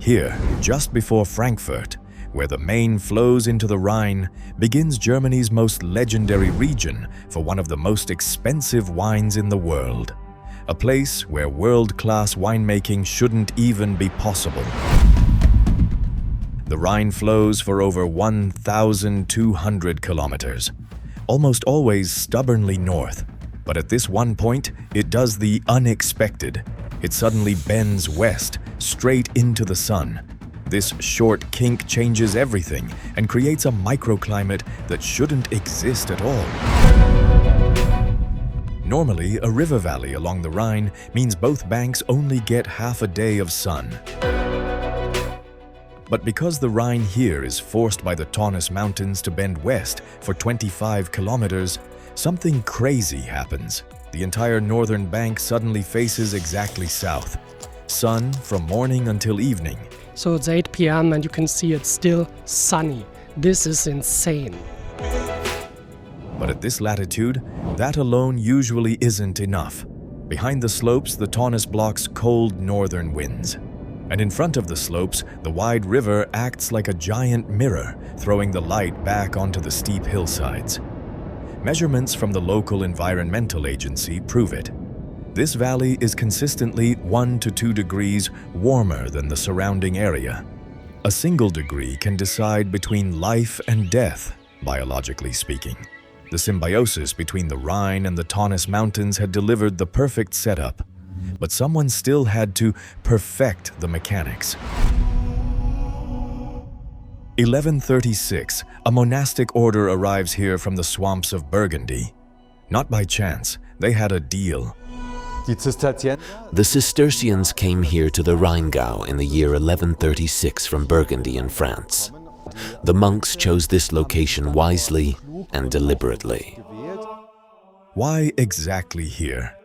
Here, just before Frankfurt, where the Main flows into the Rhine, begins Germany's most legendary region for one of the most expensive wines in the world. A place where world-class winemaking shouldn't even be possible. The Rhine flows for over 1,200 kilometers, almost always stubbornly north. But at this one point, it does the unexpected. It suddenly bends west, straight into the sun. This short kink changes everything and creates a microclimate that shouldn't exist at all. Normally, a river valley along the Rhine means both banks only get half a day of sun. But because the Rhine here is forced by the Taunus Mountains to bend west for 25 kilometers, something crazy happens. The entire northern bank suddenly faces exactly south. Sun from morning until evening. So it's 8 p.m. and you can see it's still sunny. This is insane. But at this latitude, that alone usually isn't enough. Behind the slopes, the Taunus blocks cold northern winds. And in front of the slopes, the wide river acts like a giant mirror, throwing the light back onto the steep hillsides. Measurements from the local environmental agency prove it. This valley is consistently 1 to 2 degrees warmer than the surrounding area. A single degree can decide between life and death, biologically speaking. The symbiosis between the Rhine and the Taunus Mountains had delivered the perfect setup, but someone still had to perfect the mechanics. 1136, a monastic order arrives here from the swamps of Burgundy. Not by chance, they had a deal. The Cistercians came here to the Rheingau in the year 1136 from Burgundy in France. The monks chose this location wisely and deliberately. Why exactly here?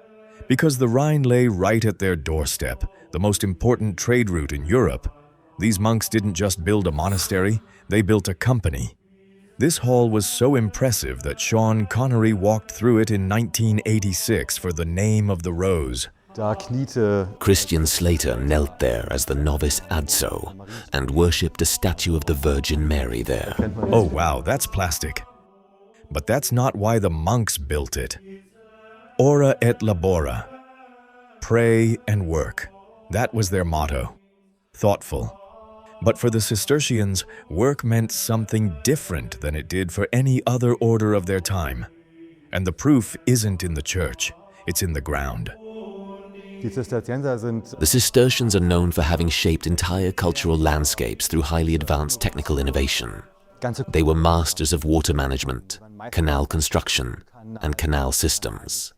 Because the Rhine lay right at their doorstep, the most important trade route in Europe. These monks didn't just build a monastery, they built a company. This hall was so impressive that Sean Connery walked through it in 1986 for the name of the rose. Christian Slater knelt there as the novice Adso and worshipped a statue of the Virgin Mary there. Oh wow, that's plastic. But that's not why the monks built it. Ora et labora. Pray and work. That was their motto. Thoughtful. But for the Cistercians, work meant something different than it did for any other order of their time. And the proof isn't in the church, it's in the ground. The Cistercians are known for having shaped entire cultural landscapes through highly advanced technical innovation. They were masters of water management, canal construction, and canal systems.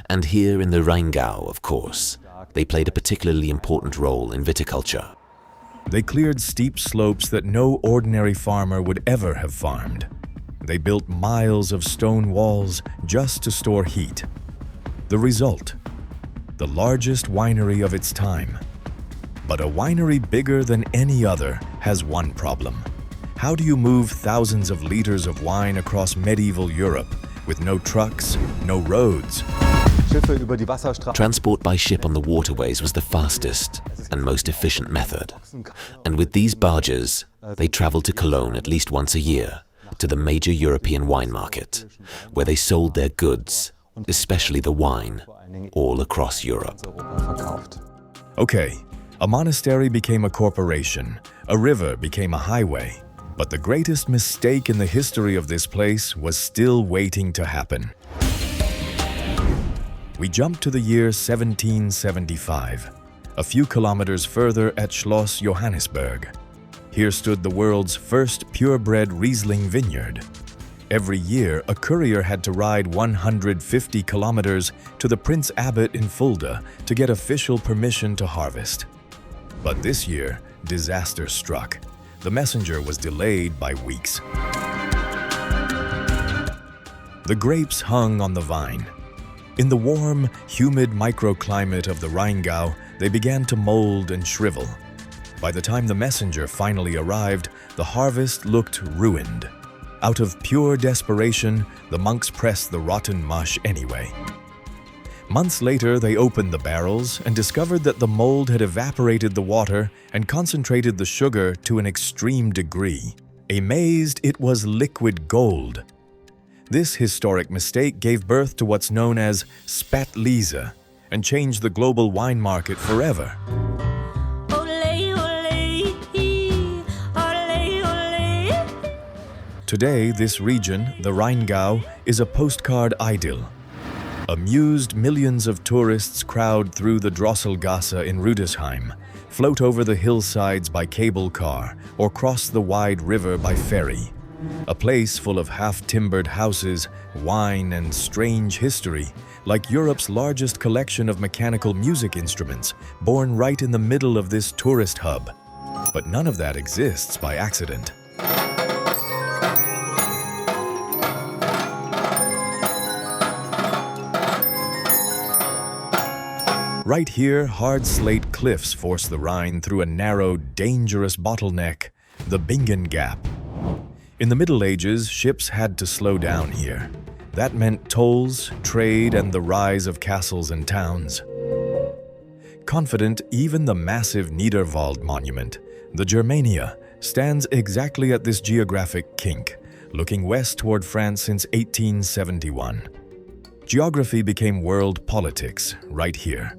And here in the Rheingau, of course, they played a particularly important role in viticulture. They cleared steep slopes that no ordinary farmer would ever have farmed. They built miles of stone walls just to store heat. The result? The largest winery of its time. But a winery bigger than any other has one problem. How do you move thousands of liters of wine across medieval Europe with no trucks, no roads? Transport by ship on the waterways was the fastest and most efficient method. And with these barges, they traveled to Cologne at least once a year, to the major European wine market, where they sold their goods, especially the wine, all across Europe. Okay, a monastery became a corporation, a river became a highway, but the greatest mistake in the history of this place was still waiting to happen. We jump to the year 1775, a few kilometers further at Schloss Johannisberg. Here stood the world's first purebred Riesling vineyard. Every year, a courier had to ride 150 kilometers to the Prince Abbot in Fulda to get official permission to harvest. But this year, disaster struck. The messenger was delayed by weeks. The grapes hung on the vine. In the warm, humid microclimate of the Rheingau, they began to mold and shrivel. By the time the messenger finally arrived, the harvest looked ruined. Out of pure desperation, the monks pressed the rotten mush anyway. Months later, they opened the barrels and discovered that the mold had evaporated the water and concentrated the sugar to an extreme degree. Amazed, it was liquid gold. This historic mistake gave birth to what's known as Spätlese and changed the global wine market forever. Today, this region, the Rheingau, is a postcard idyll. Amused millions of tourists crowd through the Drosselgasse in Rüdesheim, float over the hillsides by cable car, or cross the wide river by ferry. A place full of half-timbered houses, wine, and strange history, like Europe's largest collection of mechanical music instruments, born right in the middle of this tourist hub. But none of that exists by accident. Right here, hard slate cliffs force the Rhine through a narrow, dangerous bottleneck, the Bingen Gap. In the Middle Ages, ships had to slow down here. That meant tolls, trade, and the rise of castles and towns. Confident, even the massive Niederwald monument, the Germania, stands exactly at this geographic kink, looking west toward France since 1871. Geography became world politics right here.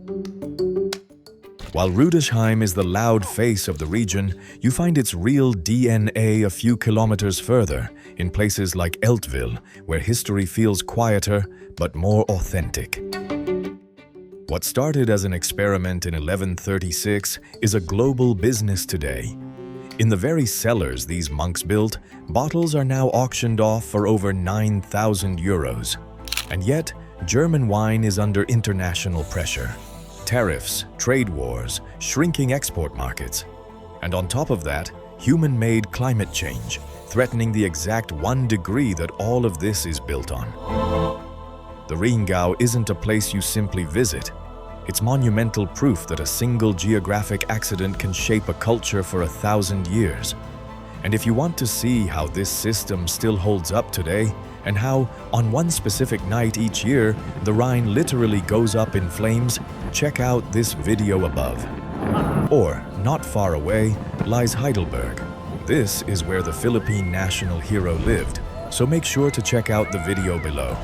While Rüdesheim is the loud face of the region, you find its real DNA a few kilometers further, in places like Eltville, where history feels quieter but more authentic. What started as an experiment in 1136 is a global business today. In the very cellars these monks built, bottles are now auctioned off for over 9,000 euros. And yet, German wine is under international pressure. Tariffs, trade wars, shrinking export markets. And on top of that, human-made climate change, threatening the exact 1 degree that all of this is built on. The Rheingau isn't a place you simply visit. It's monumental proof that a single geographic accident can shape a culture for 1,000 years. And if you want to see how this system still holds up today, and how, on one specific night each year, the Rhine literally goes up in flames, check out this video above. Or, not far away, lies Heidelberg. This is where the Philippine national hero lived, so make sure to check out the video below.